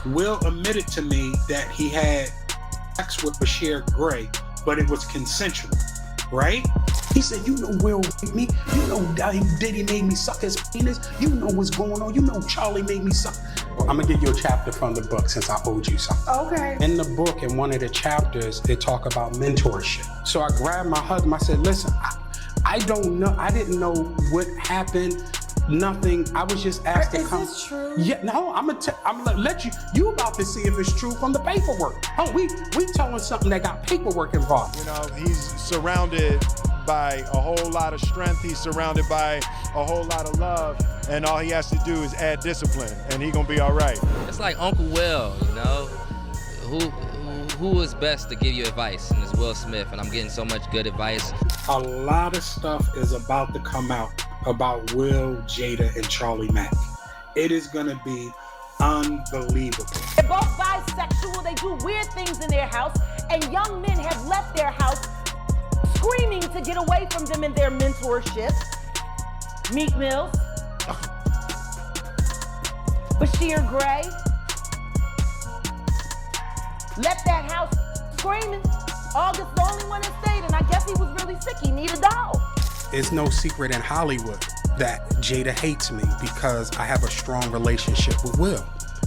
Will admitted to me that he had sex with Bryshere Gray, but it was consensual, right? He said, you know Will raped me. You know Diddy made me suck his penis. You know what's going on. You know Charlie made me suck. Well, I'm going to give you a chapter from the book since I owed you something. Okay. In the book, in one of the chapters, they talk about mentorship. So I grabbed my husband. I said, listen, I don't know. I didn't know what happened. Nothing. I was just asked to come. Is this true? Yeah, no, I'm gonna let you about to see if it's true from the paperwork. Oh, we telling something that got paperwork involved. You know, he's surrounded by a whole lot of strength. He's surrounded by a whole lot of love, and all he has to do is add discipline, and he gonna be all right. It's like Uncle Will, you know, who is best to give you advice, and it's Will Smith, and I'm getting so much good advice. A lot of stuff is about to come out about Will, Jada, and Charlie Mack. It is gonna be unbelievable. They're both bisexual, they do weird things in their house, and young men have left their house screaming to get away from them in their mentorship. Meek Mills, Bryshere Gray, left that house screaming. August the only one that stayed, and I guess he was really sick, he needed a dog. It's no secret in Hollywood that Jada hates me because I have a strong relationship with Will,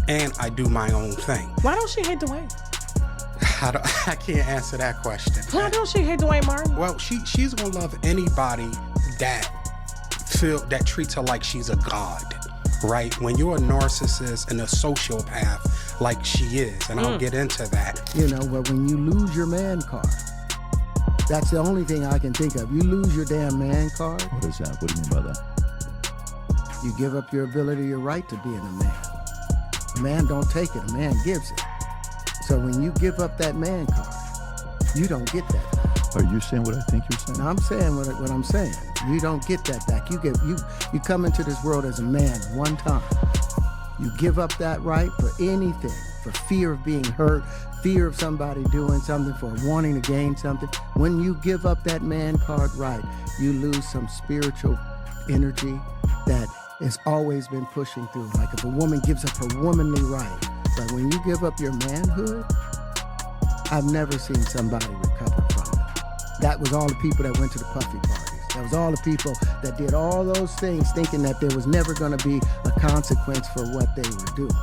and I do my own thing. Why don't she hate Dwayne? I can't answer that question. Why don't she hate Dwayne Martin? Well, she's gonna love anybody that treats her like she's a god, right? When you're a narcissist and a sociopath like she is, and I'll get into that. You know, but when you lose your man card, that's the only thing I can think of. You lose your damn man card. What is that? What do you mean by that? You give up your ability, your right to being a man. A man don't take it, a man gives it. So when you give up that man card, you don't get that back. Are you saying what I think you're saying? Now, I'm saying what I'm saying. You don't get that back. You come into this world as a man one time. You give up that right for anything, for fear of being hurt, fear of somebody doing something, for wanting to gain something. When you give up that man card right, you lose some spiritual energy that has always been pushing through. Like if a woman gives up her womanly right, but when you give up your manhood, I've never seen somebody recover from it. That was all the people that went to the puffy parties. That was all the people that did all those things thinking that there was never going to be a consequence for what they were doing.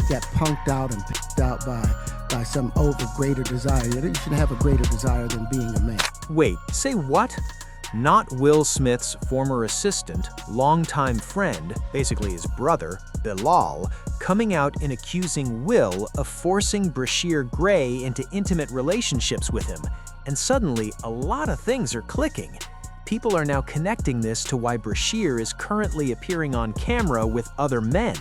Got punked out and picked out by some greater desire. You should have a greater desire than being a man. Wait, say what? Not Will Smith's former assistant, longtime friend, basically his brother, Bilal, coming out and accusing Will of forcing Bryshere Gray into intimate relationships with him. And suddenly, a lot of things are clicking. People are now connecting this to why Bryshere is currently appearing on camera with other men.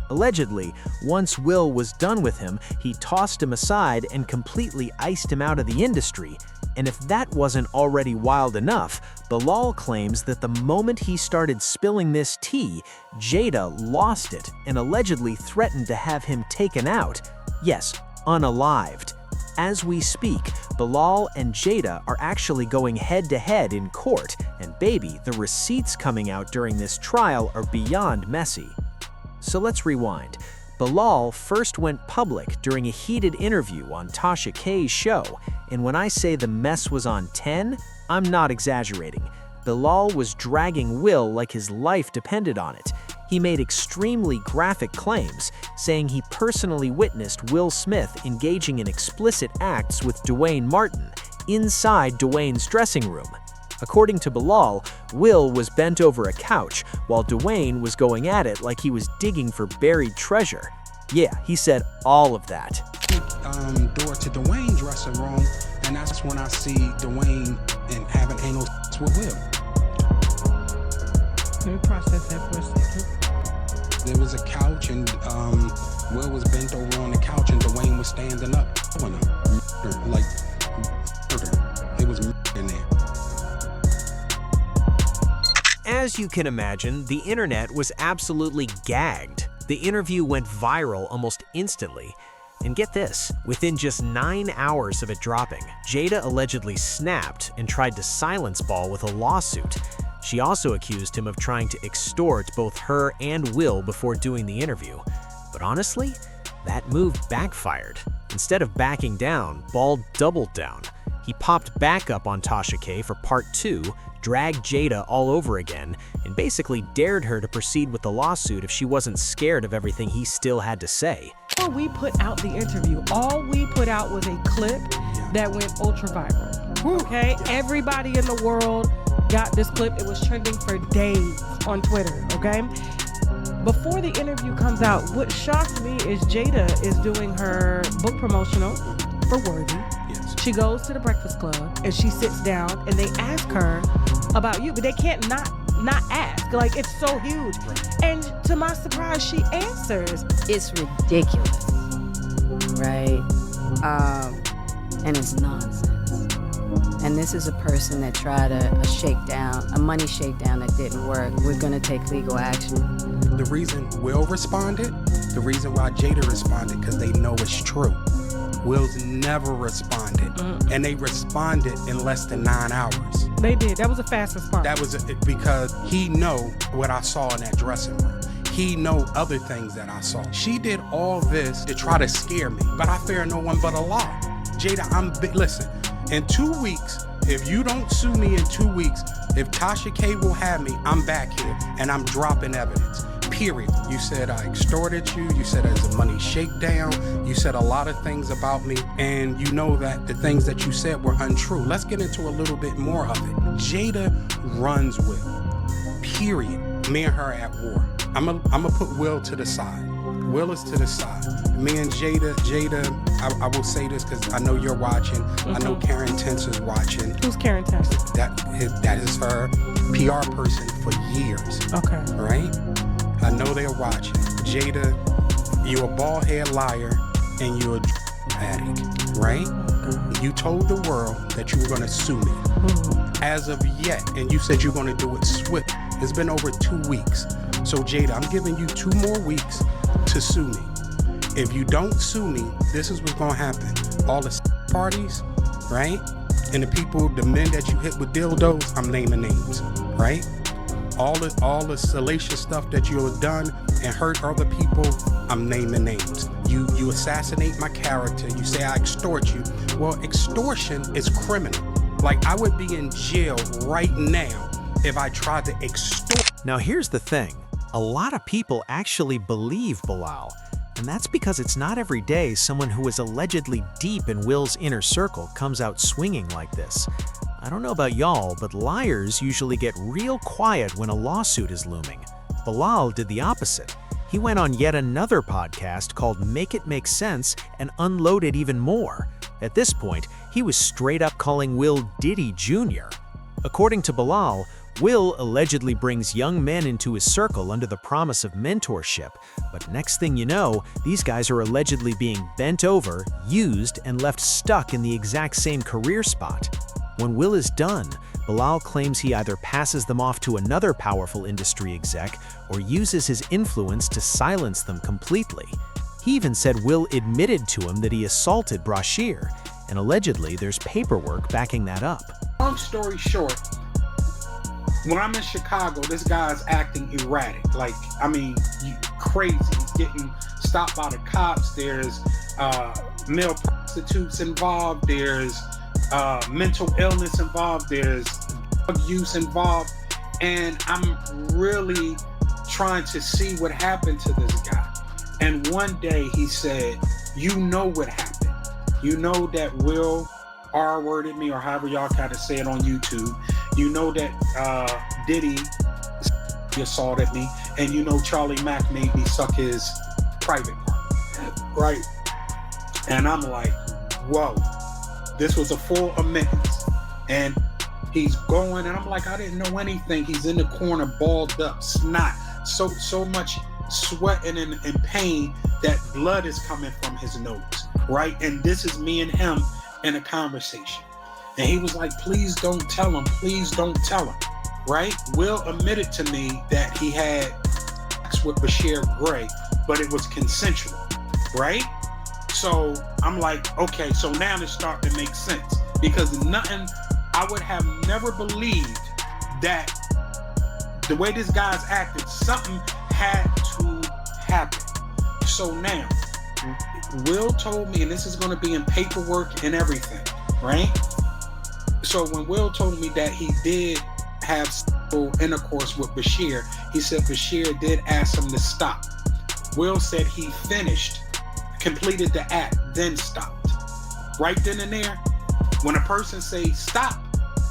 Allegedly, once Will was done with him, he tossed him aside and completely iced him out of the industry. And if that wasn't already wild enough, Bilal claims that the moment he started spilling this tea, Jada lost it and allegedly threatened to have him taken out. Yes, unalived. As we speak, Bilal and Jada are actually going head-to-head in court, and baby, the receipts coming out during this trial are beyond messy. So let's rewind. Bilal first went public during a heated interview on Tasha K's show, and when I say the mess was on 10, I'm not exaggerating. Bilal was dragging Will like his life depended on it. He made extremely graphic claims, saying he personally witnessed Will Smith engaging in explicit acts with Dwayne Martin inside Dwayne's dressing room. According to Bilal, Will was bent over a couch while Dwayne was going at it like he was digging for buried treasure. Yeah, he said all of that. Door to Dwayne's dressing room, and that's when I see Dwayne and having anal with Will. Let me process that for a second. There was a couch, and Will was bent over on the couch, and Dwayne was standing up on him. Like murder. It was murder in there. As you can imagine, the internet was absolutely gagged. The interview went viral almost instantly. And get this, within just 9 hours of it dropping, Jada allegedly snapped and tried to silence Ball with a lawsuit. She also accused him of trying to extort both her and Will before doing the interview. But honestly, That move backfired. Instead of backing down, Ball doubled down. He popped back up on Tasha K for part 2, dragged Jada all over again, and basically dared her to proceed with the lawsuit if she wasn't scared of everything he still had to say. Before we put out the interview, all we put out was a clip that went ultra viral. Okay? Everybody in the world got this clip. It was trending for days on Twitter, okay? Before the interview comes out, what shocked me is Jada is doing her book promotional for Worthy. Yes. She goes to the Breakfast Club and she sits down and they ask her about you, but they can't not ask. Like, it's so huge. And to my surprise, she answers. It's ridiculous, right? And it's nonsense. And this is a person that tried a money shakedown that didn't work. We're gonna take legal action. The reason Will responded, the reason why Jada responded, because they know it's true. Will's never responded, and they responded in less than 9 hours. They did. That was a fast response. That was because he know what I saw in that dressing room. He know other things that I saw. She did all this to try to scare me, but I fear no one but Allah. Jada, listen, in 2 weeks, if you don't sue me in 2 weeks, if Tasha K will have me, I'm back here and I'm dropping evidence. Period. You said I extorted you. You said it was a money shakedown. You said a lot of things about me, and you know that the things that you said were untrue. Let's get into a little bit more of it. Jada runs Will. Period. Me and her at war. I'm gonna put Will to the side. Will is to the side. Me and Jada, I will say this because I know you're watching. I know Karen Tense is watching. Who's Karen Tense? That is her PR person for years. Okay. Right? I know they're watching. Jada, you're a bald-head liar and you're a addict, right? You told the world that you were going to sue me. As of yet, and you said you're going to do it swift. It's been over 2 weeks. So Jada, I'm giving you 2 more weeks to sue me. If you don't sue me, this is what's going to happen. All the parties, right? And the men that you hit with dildos, I'm naming names, right? All the salacious stuff that you have done and hurt other people, I'm naming names. You assassinate my character. You say I extort you. Well, extortion is criminal. Like, I would be in jail right now if I tried to extort. Now here's the thing. A lot of people actually believe Bilal, and that's because it's not every day someone who is allegedly deep in Will's inner circle comes out swinging like this. I don't know about y'all, but liars usually get real quiet when a lawsuit is looming. Bilal did the opposite. He went on yet another podcast called Make It Make Sense and unloaded even more. At this point, he was straight up calling Will Diddy Jr. According to Bilal, Will allegedly brings young men into his circle under the promise of mentorship, but next thing you know, these guys are allegedly being bent over, used, and left stuck in the exact same career spot. When Will is done, Bilal claims he either passes them off to another powerful industry exec or uses his influence to silence them completely. He even said Will admitted to him that he assaulted Bryshere, and allegedly there's paperwork backing that up. Long story short, when I'm in Chicago, this guy's acting erratic. Like, I mean, crazy. He's getting stopped by the cops. There's male prostitutes involved. There's mental illness involved. There's drug use involved. And I'm really trying to see what happened to this guy. And one day he said, you know what happened. You know that Will R-worded me, or however y'all kind of say it on YouTube. You know that Diddy assaulted me, and you know Charlie Mack made me suck his private part, right? And I'm like, whoa, this was a full admittance. And he's going, and I'm like, I didn't know anything. He's in the corner, balled up, snot, so much sweating and pain that blood is coming from his nose, right? And this is me and him in a conversation. And he was like, please don't tell him, right? Will admitted to me that he had sex with Bryshere Gray, but it was consensual, right? So I'm like, okay, so now it's starting to make sense, because I would have never believed that the way this guy's acted, something had to happen. So now, Will told me, and this is going to be in paperwork and everything, right? So when Will told me that he did have sexual intercourse with Bryshere, he said Bryshere did ask him to stop. Will said he finished, completed the act, then stopped. Right then and there, when a person says stop,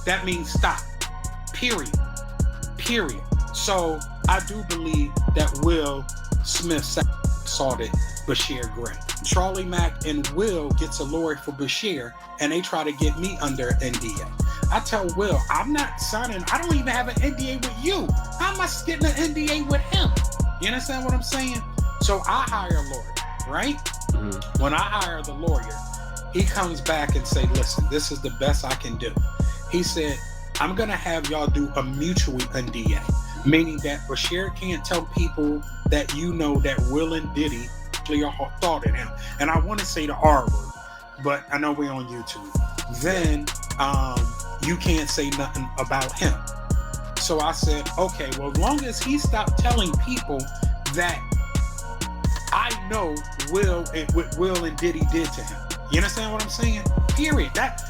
that means stop. Period. Period. So I do believe that Will Smith assaulted Bryshere Gray. Charlie Mack and Will gets a lawyer for Bryshere, and they try to get me under NDA. I tell Will, I'm not signing, I don't even have an NDA with you. How am I getting an NDA with him? You understand what I'm saying? So I hire a lawyer, right? Mm-hmm. When I hire the lawyer, he comes back and say, listen, this is the best I can do. He said, I'm gonna have y'all do a mutual NDA, meaning that Bryshere can't tell people that you know that Will and Diddy actually assaulted him. And I wanna say the R word, but I know we're on YouTube. Then you can't say nothing about him. So I said, okay, well, as long as he stopped telling people that I know what Will and Diddy did to him. You understand what I'm saying? Period. That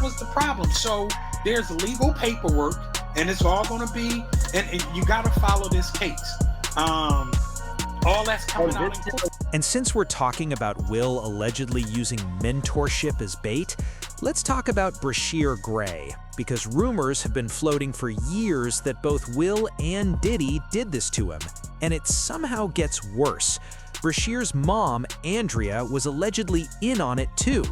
was the problem. So there's legal paperwork, and it's all going to be, and you got to follow this case. All that's coming out in court. And since we're talking about Will allegedly using mentorship as bait, let's talk about Bryshere Gray, because rumors have been floating for years that both Will and Diddy did this to him, and it somehow gets worse. Bryshere's mom, Andrea, was allegedly in on it too.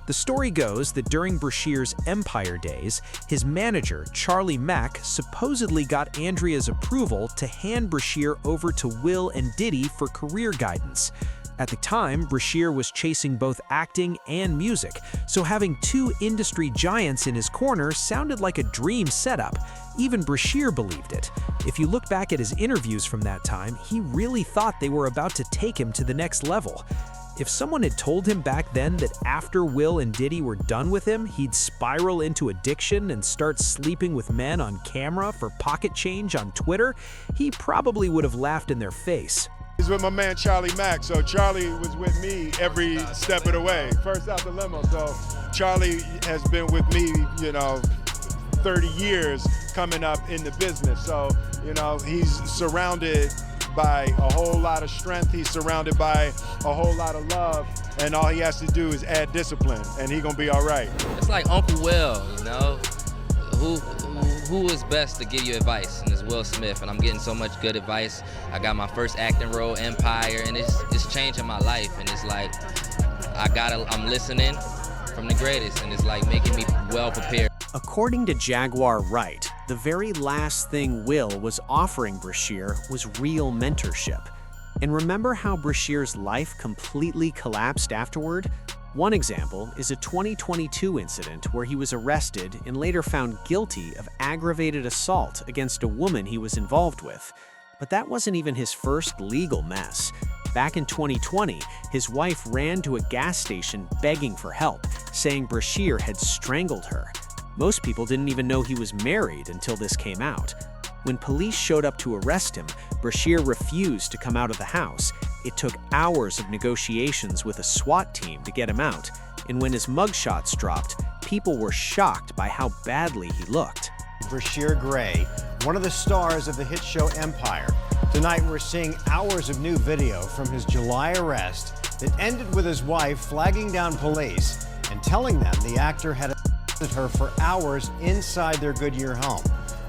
The story goes that during Bryshere's Empire days, his manager, Charlie Mack, supposedly got Andrea's approval to hand Bryshere over to Will and Diddy for career guidance. At the time, Bryshere was chasing both acting and music, so having two industry giants in his corner sounded like a dream setup. Even Bryshere believed it. If you look back at his interviews from that time, he really thought they were about to take him to the next level. If someone had told him back then that after Will and Diddy were done with him, he'd spiral into addiction and start sleeping with men on camera for pocket change on Twitter, he probably would have laughed in their face. He's with my man Charlie Mack, so Charlie was with me every step of the way. First out the limo, so Charlie has been with me, 30 years coming up in the business. So, he's surrounded by a whole lot of strength. He's surrounded by a whole lot of love, and all he has to do is add discipline, and he's gonna be all right. It's like Uncle Will, who is best to give you advice? And it's Will Smith, and I'm getting so much good advice. I got my first acting role, Empire, and it's changing my life. And it's like I'm listening from the greatest, and it's like making me well prepared. According to Jaguar Wright, the very last thing Will was offering Bryshere was real mentorship. And remember how Bryshere's life completely collapsed afterward? One example is a 2022 incident where he was arrested and later found guilty of aggravated assault against a woman he was involved with. But that wasn't even his first legal mess. Back in 2020, his wife ran to a gas station begging for help, saying Bryshere had strangled her. Most people didn't even know he was married until this came out. When police showed up to arrest him, Bryshere refused to come out of the house. It took hours of negotiations with a SWAT team to get him out, and when his mugshots dropped, people were shocked by how badly he looked. Bryshere Gray, one of the stars of the hit show Empire. Tonight we're seeing hours of new video from his July arrest that ended with his wife flagging down police and telling them the actor had assaulted her for hours inside their Goodyear home.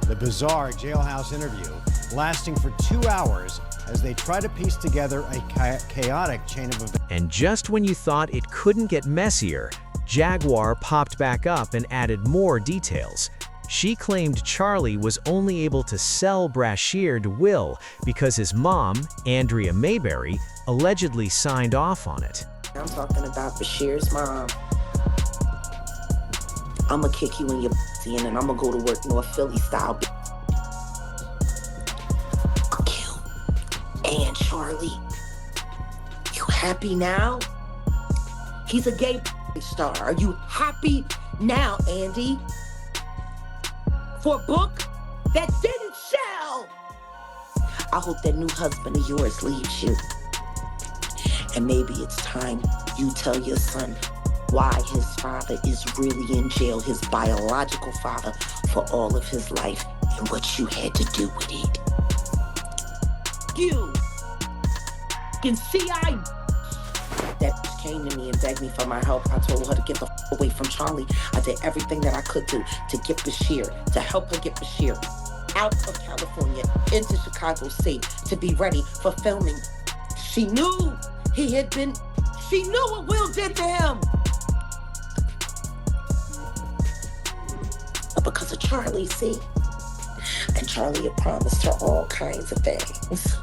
The bizarre jailhouse interview lasting for 2 hours as they try to piece together a chaotic chain of events. And just when you thought it couldn't get messier, Jaguar popped back up and added more details. She claimed Charlie was only able to sell Bryshere to Will because his mom, Andrea Mayberry, allegedly signed off on it. I'm talking about Bryshere's mom. I'ma kick you in your pussy and then I'ma go to work North Philly style. I'll kill. And Charlie, you happy now? He's a gay star. Are you happy now, Andy? For a book that didn't sell. I hope that new husband of yours leaves you. And maybe it's time you tell your son why his father is really in jail, his biological father, for all of his life and what you had to do with it. You can see that came to me and begged me for my help. I told her to get the away from Charlie. I did everything that I could do to get Bryshere, to help her get Bryshere out of California into Chicago safe, to be ready for filming. She knew she knew what Will did to him. But because of Charlie, see? And Charlie had promised her all kinds of things.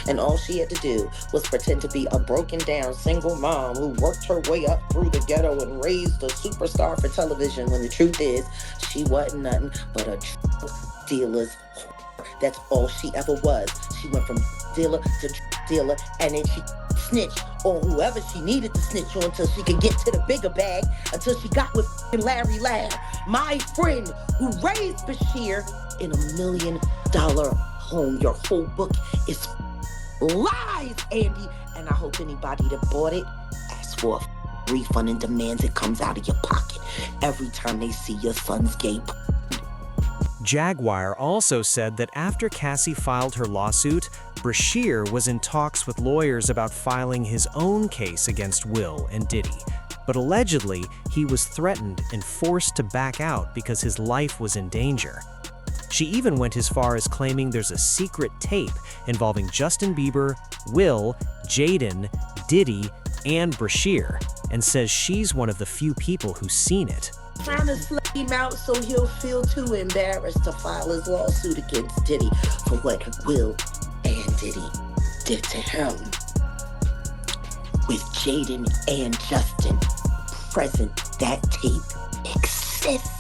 And all she had to do was pretend to be a broken down single mom who worked her way up through the ghetto and raised a superstar for television, when the truth is, she wasn't nothing but a drug dealer's whore. That's all she ever was. She went from dealer to dealer, and then she snitched on whoever she needed to snitch on until she could get to the bigger bag, until she got with Larry Ladd, my friend who raised Bryshere in $1 million home. Your whole book is lies, Andy, and I hope anybody that bought it asks for a refund and demands it comes out of your pocket every time they see your son's gay. Jaguar also said that after Cassie filed her lawsuit, Bryshere was in talks with lawyers about filing his own case against Will and Diddy. But allegedly, he was threatened and forced to back out because his life was in danger. She even went as far as claiming there's a secret tape involving Justin Bieber, Will, Jaden, Diddy, and Bryshere, and says she's one of the few people who's seen it. Trying to slut him out so he'll feel too embarrassed to file his lawsuit against Diddy for what Will and Diddy did to him. With Jaden and Justin present, that tape exists.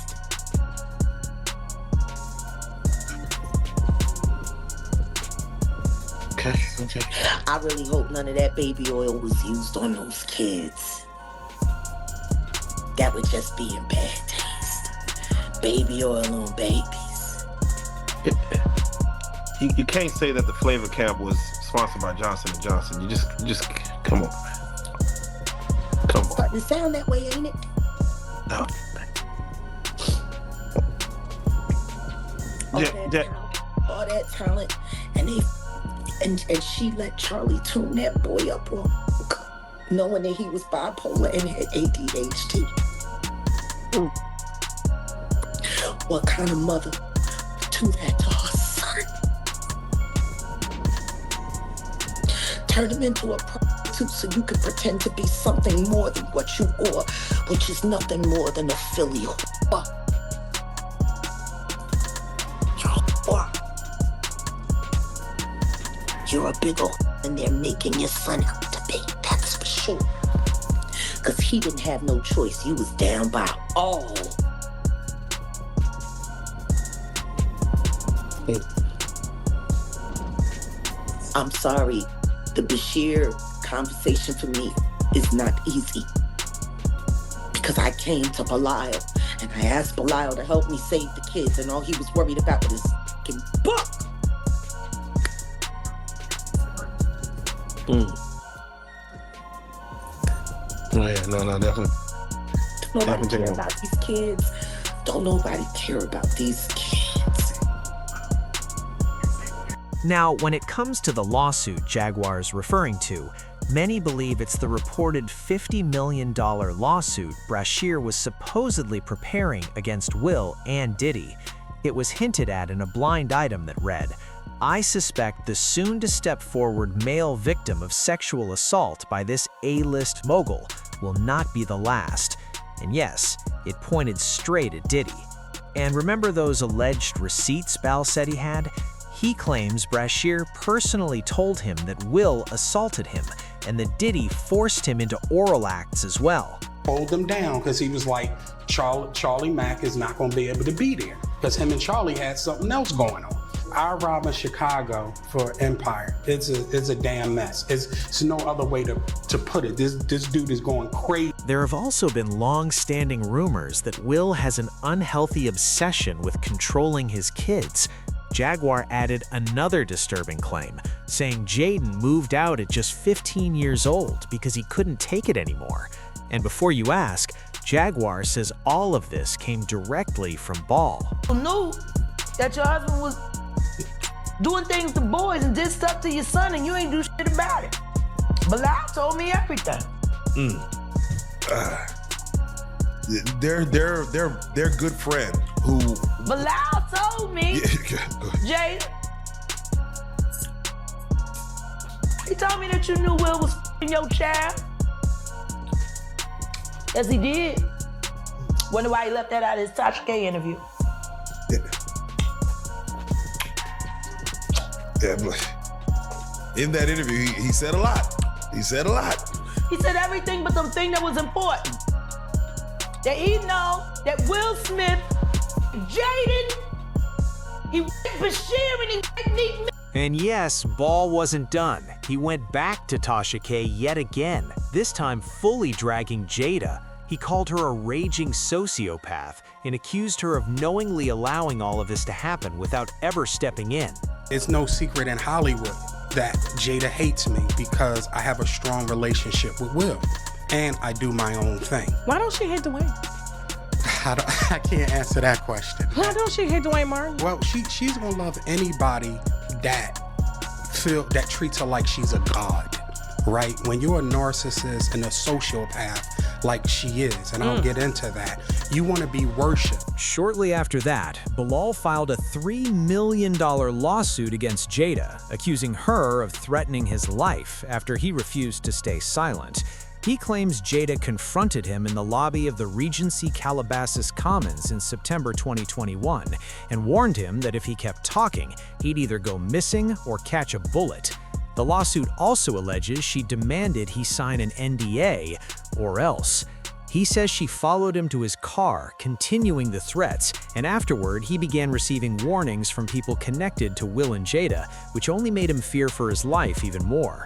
Okay. I really hope none of that baby oil was used on those kids. That would just be in bad taste. Baby oil on babies. You can't say that the flavor camp was sponsored by Johnson & Johnson. You just come on. Come on. Starting to sound that way, ain't it? No. All that talent, and she let Charlie tune that boy up wrong, knowing that he was bipolar and had ADHD. What kind of mother would do that to her son? Turn him into a prostitute so you could pretend to be something more than what you are, which is nothing more than a Philly whore. You're a big old and they're making your son out to be, that's for sure. Because he didn't have no choice. He was down by all. I'm sorry. The Bryshere conversation for me is not easy. Because I came to Bilal and I asked Bilal to help me save the kids, and all he was worried about was his fucking book. Oh yeah, no, definitely. Don't nobody care about these kids. Don't nobody care about these kids. Now, when it comes to the lawsuit Jaguar is referring to, many believe it's the reported $50 million lawsuit Bryshere was supposedly preparing against Will and Diddy. It was hinted at in a blind item that read, "I suspect the soon-to-step-forward male victim of sexual assault by this A-list mogul will not be the last." And yes, it pointed straight at Diddy. And remember those alleged receipts Bal said he had? He claims Bryshere personally told him that Will assaulted him and that Diddy forced him into oral acts as well. Hold him down because he was like, Charlie Mack is not going to be able to be there because him and Charlie had something else going on. Our robbing Chicago for Empire, it's a damn mess. It's no other way to put it. This dude is going crazy. There have also been long-standing rumors that Will has an unhealthy obsession with controlling his kids. Jaguar added another disturbing claim, saying Jaden moved out at just 15 years old because he couldn't take it anymore. And before you ask, Jaguar says all of this came directly from Ball. You knew that your husband was doing things to boys and did stuff to your son and you ain't do shit about it. Bilal told me everything. Their good friend who Bilal told me, Jay, he told me that you knew Will was f***ing your child. Yes, he did. Wonder why he left that out of his Tasha K interview. Yeah, in that interview, he said a lot. He said a lot. He said everything but the thing that was important. That he know that Will Smith, Jaden, he Bryshere and he me. And yes, Ball wasn't done. He went back to Tasha K yet again, this time fully dragging Jada. He called her a raging sociopath and accused her of knowingly allowing all of this to happen without ever stepping in. It's no secret in Hollywood that Jada hates me because I have a strong relationship with Will and I do my own thing. Why don't she hate Dwayne? I can't answer that question. Why don't she hate Dwayne Martin? Well, she's gonna love anybody that treats her like she's a god, right? When you're a narcissist and a sociopath like she is, and I'll get into that, you want to be worshipped. Shortly after that, Bilal filed a $3 million lawsuit against Jada, accusing her of threatening his life after he refused to stay silent. He claims Jada confronted him in the lobby of the Regency Calabasas Commons in September 2021 and warned him that if he kept talking, he'd either go missing or catch a bullet. The lawsuit also alleges she demanded he sign an NDA or else. He says she followed him to his car, continuing the threats, and afterward he began receiving warnings from people connected to Will and Jada, which only made him fear for his life even more.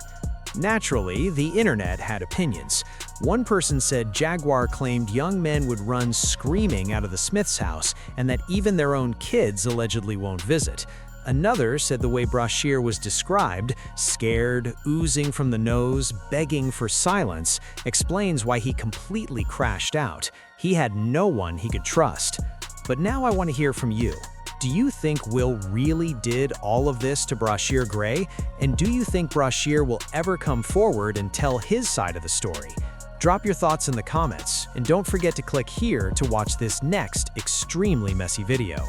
Naturally, the internet had opinions. One person said Jaguar claimed young men would run screaming out of the Smiths' house and that even their own kids allegedly won't visit. Another said the way Bryshere was described, scared, oozing from the nose, begging for silence, explains why he completely crashed out. He had no one he could trust. But now I want to hear from you. Do you think Will really did all of this to Bryshere Gray? And do you think Bryshere will ever come forward and tell his side of the story? Drop your thoughts in the comments, and don't forget to click here to watch this next extremely messy video.